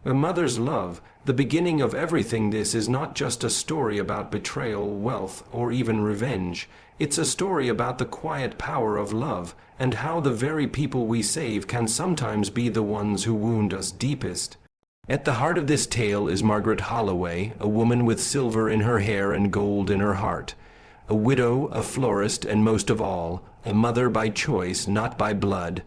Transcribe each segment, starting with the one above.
A mother's love, the beginning of everything. This is not just a story about betrayal, wealth, or even revenge. It's a story about the quiet power of love, and how the very people we save can sometimes be the ones who wound us deepest. At the heart of this tale is Margaret Holloway, a woman with silver in her hair and gold in her heart. A widow, a florist, and most of all, a mother by choice, not by blood.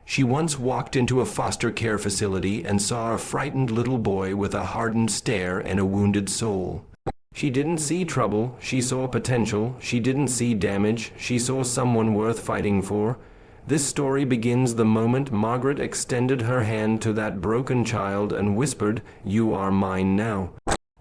She once walked into a foster care facility and saw a frightened little boy with a hardened stare and a wounded soul. She didn't see trouble, she saw potential. She didn't see damage, she saw someone worth fighting for. This story begins the moment Margaret extended her hand to that broken child and whispered, "You are mine now."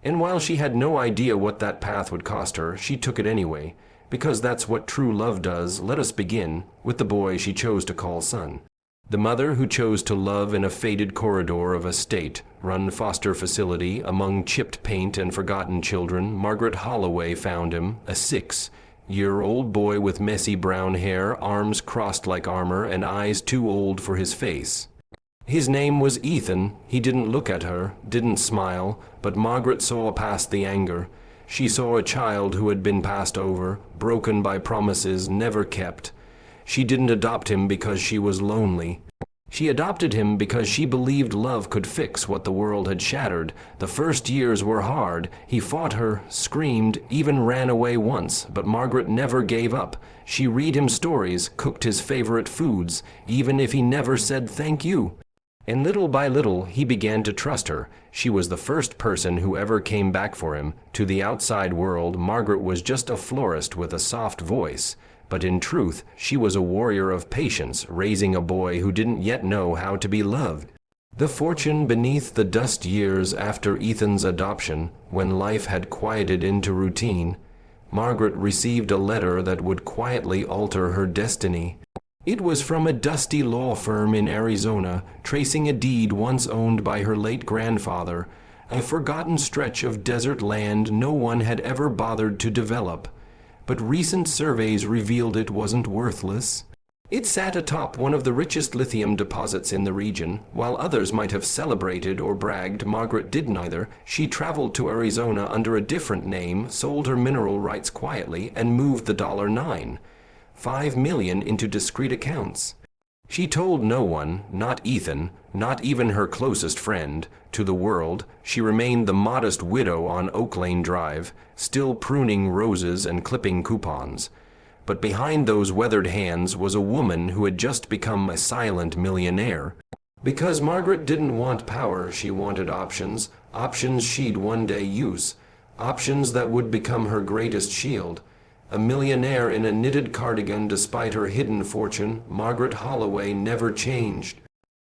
And while she had no idea what that path would cost her, she took it anyway, because that's what true love does. Let us begin with the boy she chose to call son. The mother who chose to love in a faded corridor of a state-run foster facility among chipped paint and forgotten children, Margaret Holloway found him, a 6-year-old boy with messy brown hair, arms crossed like armor, and eyes too old for his face. His name was Ethan. He didn't look at her, didn't smile, but Margaret saw past the anger. She saw a child who had been passed over, broken by promises never kept. She didn't adopt him because she was lonely. She adopted him because she believed love could fix what the world had shattered. The first years were hard. He fought her, screamed, even ran away once, but Margaret never gave up. She read him stories, cooked his favorite foods, even if he never said thank you. And little by little, he began to trust her. She was the first person who ever came back for him. To the outside world, Margaret was just a florist with a soft voice. But in truth, she was a warrior of patience, raising a boy who didn't yet know how to be loved. The fortune beneath the dust years after Ethan's adoption, when life had quieted into routine, Margaret received a letter that would quietly alter her destiny. It was from a dusty law firm in Arizona, tracing a deed once owned by her late grandfather, a forgotten stretch of desert land no one had ever bothered to develop. But recent surveys revealed it wasn't worthless. It sat atop one of the richest lithium deposits in the region. While others might have celebrated or bragged, Margaret did neither. She traveled to Arizona under a different name, sold her mineral rights quietly, and moved the $5 million into discreet accounts. She told no one, not Ethan, not even her closest friend. To the world, she remained the modest widow on Oak Lane Drive, still pruning roses and clipping coupons. But behind those weathered hands was a woman who had just become a silent millionaire. Because Margaret didn't want power, she wanted options, options she'd one day use, options that would become her greatest shield. A millionaire in a knitted cardigan despite her hidden fortune, Margaret Holloway never changed.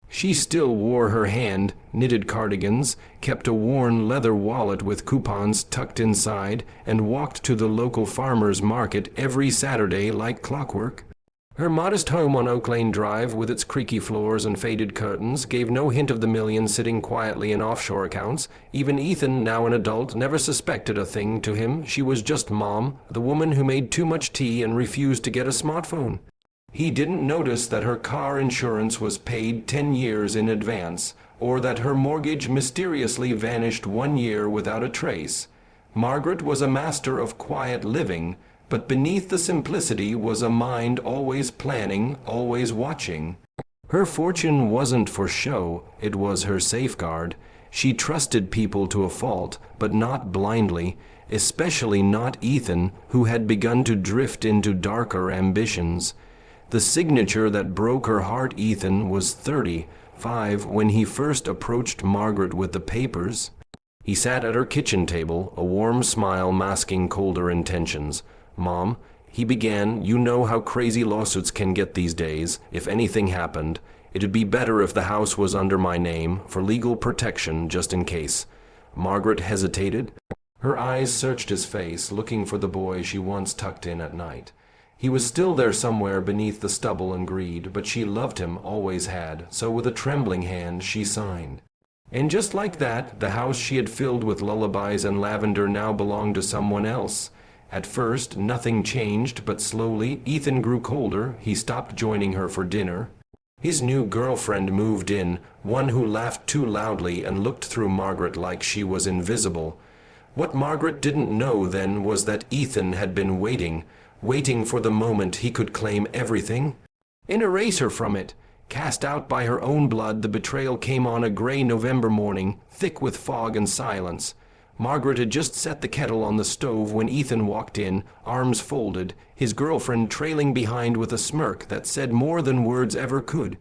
She still wore her hand-knitted cardigans, kept a worn leather wallet with coupons tucked inside, and walked to the local farmer's market every Saturday like clockwork. Her modest home on Oak Lane Drive, with its creaky floors and faded curtains, gave no hint of the millions sitting quietly in offshore accounts. Even Ethan, now an adult, never suspected a thing. To him, she was just Mom, the woman who made too much tea and refused to get a smartphone. He didn't notice that her car insurance was paid 10 years in advance, or that her mortgage mysteriously vanished 1 year without a trace. Margaret was a master of quiet living, but beneath the simplicity was a mind always planning, always watching. Her fortune wasn't for show, it was her safeguard. She trusted people to a fault, but not blindly, especially not Ethan, who had begun to drift into darker ambitions. The signature that broke her heart. Ethan was 35 when he first approached Margaret with the papers. He sat at her kitchen table, a warm smile masking colder intentions. "Mom," he began, "you know how crazy lawsuits can get these days. If anything happened, it'd be better if the house was under my name, for legal protection, just in case." Margaret hesitated. Her eyes searched his face, looking for the boy she once tucked in at night. He was still there somewhere beneath the stubble and greed, but she loved him, always had, so with a trembling hand she signed. And just like that, the house she had filled with lullabies and lavender now belonged to someone else. At first, nothing changed, but slowly, Ethan grew colder. He stopped joining her for dinner. His new girlfriend moved in, one who laughed too loudly and looked through Margaret like she was invisible. What Margaret didn't know then was that Ethan had been waiting for the moment he could claim everything and erase her from it. Cast out by her own blood, the betrayal came on a gray November morning, thick with fog and silence. Margaret had just set the kettle on the stove when Ethan walked in, arms folded, his girlfriend trailing behind with a smirk that said more than words ever could.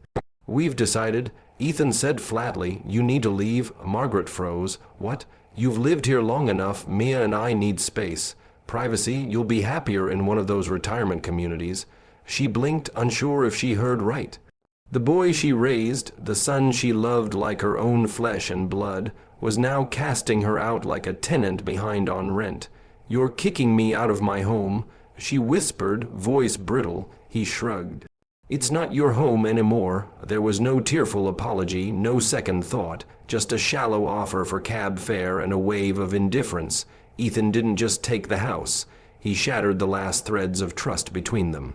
"We've decided," Ethan said flatly. "You need to leave." Margaret froze. "What? You've lived here long enough. Mia and I need space. Privacy. You'll be happier in one of those retirement communities." She blinked, unsure if she heard right. The boy she raised, the son she loved like her own flesh and blood, was now casting her out like a tenant behind on rent. "You're kicking me out of my home," she whispered, voice brittle. He shrugged. "It's not your home anymore." There was no tearful apology, no second thought, just a shallow offer for cab fare and a wave of indifference. Ethan didn't just take the house. He shattered the last threads of trust between them.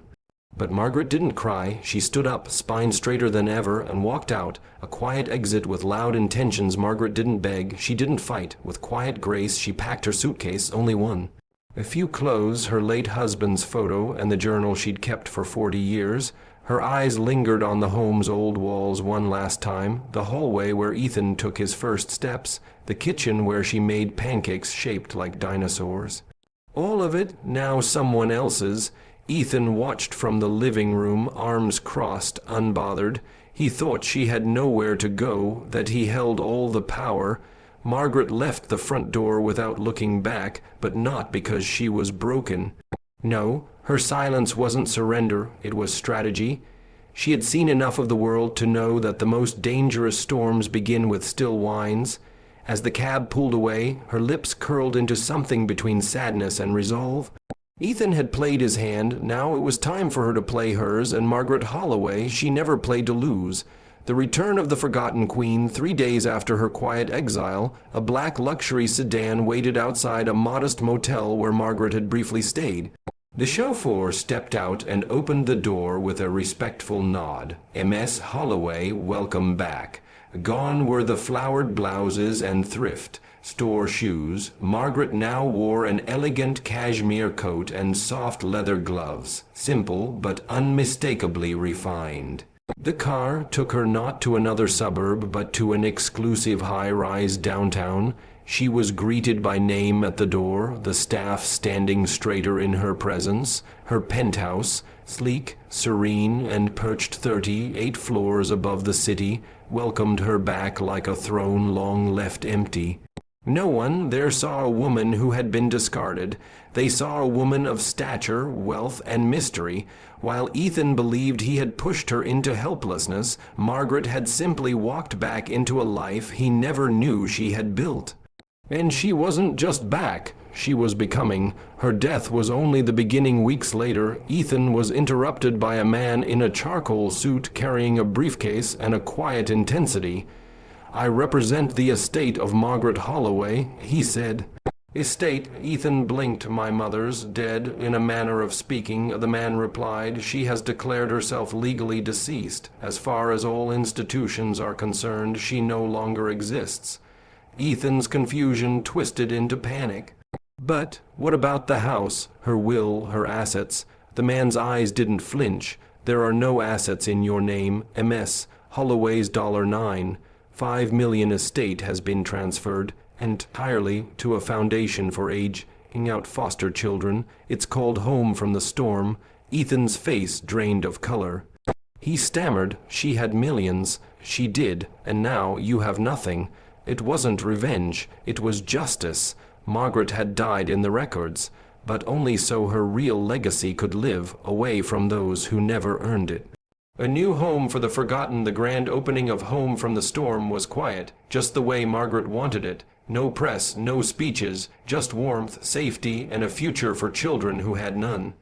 But Margaret didn't cry. She stood up, spine straighter than ever, and walked out. A quiet exit with loud intentions. Margaret didn't beg. She didn't fight. With quiet grace, she packed her suitcase, only one. A few clothes, her late husband's photo, and the journal she'd kept for 40 years. Her eyes lingered on the home's old walls one last time, the hallway where Ethan took his first steps, the kitchen where she made pancakes shaped like dinosaurs. All of it now someone else's. Ethan watched from the living room, arms crossed, unbothered. He thought she had nowhere to go, that he held all the power. Margaret left the front door without looking back, but not because she was broken. No, her silence wasn't surrender, it was strategy. She had seen enough of the world to know that the most dangerous storms begin with still whines. As the cab pulled away, her lips curled into something between sadness and resolve. Ethan had played his hand. Now it was time for her to play hers, and Margaret Holloway, she never played to lose. The return of the Forgotten Queen, 3 days after her quiet exile, a black luxury sedan waited outside a modest motel where Margaret had briefly stayed. The chauffeur stepped out and opened the door with a respectful nod. "MS Holloway, welcome back." Gone were the flowered blouses and thrift store shoes. Margaret now wore an elegant cashmere coat and soft leather gloves, simple but unmistakably refined. The car took her not to another suburb, but to an exclusive high-rise downtown. She was greeted by name at the door, the staff standing straighter in her presence. Her penthouse, sleek, serene, and perched 38 floors above the city, welcomed her back like a throne long left empty. No one there saw a woman who had been discarded. They saw a woman of stature, wealth, and mystery. While Ethan believed he had pushed her into helplessness, Margaret had simply walked back into a life he never knew she had built. And she wasn't just back, she was becoming. Her death was only the beginning. Weeks later, Ethan was interrupted by a man in a charcoal suit carrying a briefcase and a quiet intensity. "I represent the estate of Margaret Holloway," he said. "Estate?" Ethan blinked. "My mother's dead." In a manner of speaking, the man replied, "She has declared herself legally deceased. As far as all institutions are concerned, she no longer exists." Ethan's confusion twisted into panic. "But what about the house, her will, her assets?" The man's eyes didn't flinch. "There are no assets in your name. MS Holloway's $9. 5 million estate has been transferred entirely to a foundation for aging out foster children. It's called Home from the Storm." Ethan's face drained of color. He stammered, "She had millions." "She did, and now you have nothing." It wasn't revenge, it was justice. Margaret had died in the records, but only so her real legacy could live, away from those who never earned it. A new home for the forgotten. The grand opening of Home from the Storm was quiet, just the way Margaret wanted it. No press, no speeches, just warmth, safety, and a future for children who had none.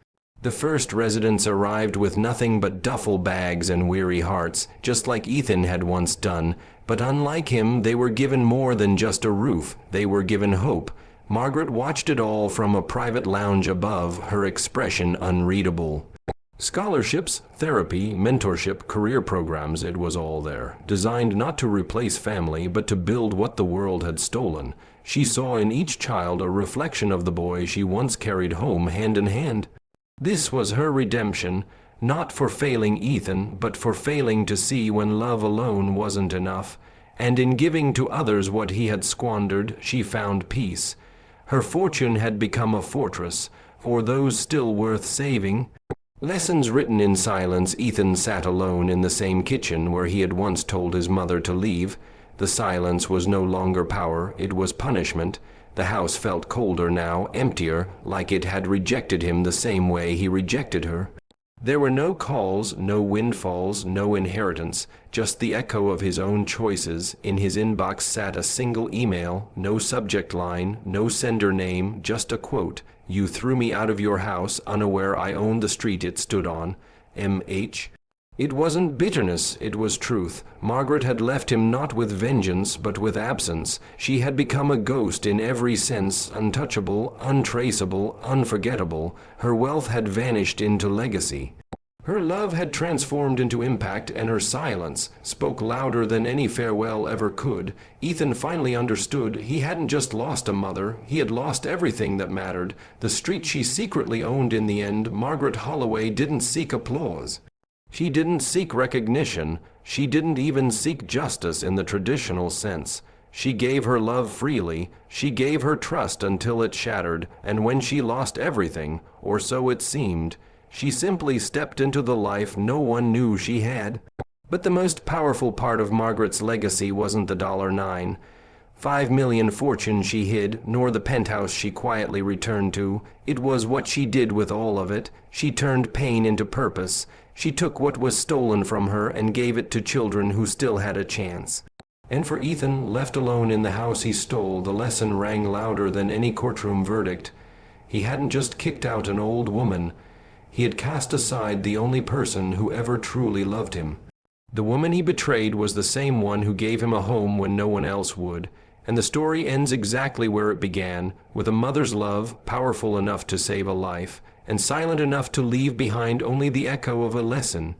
The first residents arrived with nothing but duffel bags and weary hearts, just like Ethan had once done. But unlike him, they were given more than just a roof. They were given hope. Margaret watched it all from a private lounge above, her expression unreadable. Scholarships, therapy, mentorship, career programs, it was all there, designed not to replace family, but to build what the world had stolen. She saw in each child a reflection of the boy she once carried home hand in hand. This was her redemption, not for failing Ethan, but for failing to see when love alone wasn't enough, and in giving to others what he had squandered, she found peace. Her fortune had become a fortress, for those still worth saving. Lessons written in silence. Ethan sat alone in the same kitchen where he had once told his mother to leave. The silence was no longer power, it was punishment. The house felt colder now, emptier, like it had rejected him the same way he rejected her. There were no calls, no windfalls, no inheritance, just the echo of his own choices. In his inbox sat a single email, no subject line, no sender name, just a quote. "You threw me out of your house, unaware I owned the street it stood on. M.H." It wasn't bitterness, it was truth. Margaret had left him not with vengeance, but with absence. She had become a ghost in every sense, untouchable, untraceable, unforgettable. Her wealth had vanished into legacy. Her love had transformed into impact, and her silence spoke louder than any farewell ever could. Ethan finally understood he hadn't just lost a mother, he had lost everything that mattered. The street she secretly owned in the end. Margaret Holloway didn't seek applause. She didn't seek recognition. She didn't even seek justice in the traditional sense. She gave her love freely. She gave her trust until it shattered, and when she lost everything, or so it seemed, she simply stepped into the life no one knew she had. But the most powerful part of Margaret's legacy wasn't the $9. 5 million fortune she hid, nor the penthouse she quietly returned to. It was what she did with all of it. She turned pain into purpose. She took what was stolen from her and gave it to children who still had a chance. And for Ethan, left alone in the house he stole, the lesson rang louder than any courtroom verdict. He hadn't just kicked out an old woman. He had cast aside the only person who ever truly loved him. The woman he betrayed was the same one who gave him a home when no one else would. And the story ends exactly where it began, with a mother's love, powerful enough to save a life, and silent enough to leave behind only the echo of a lesson.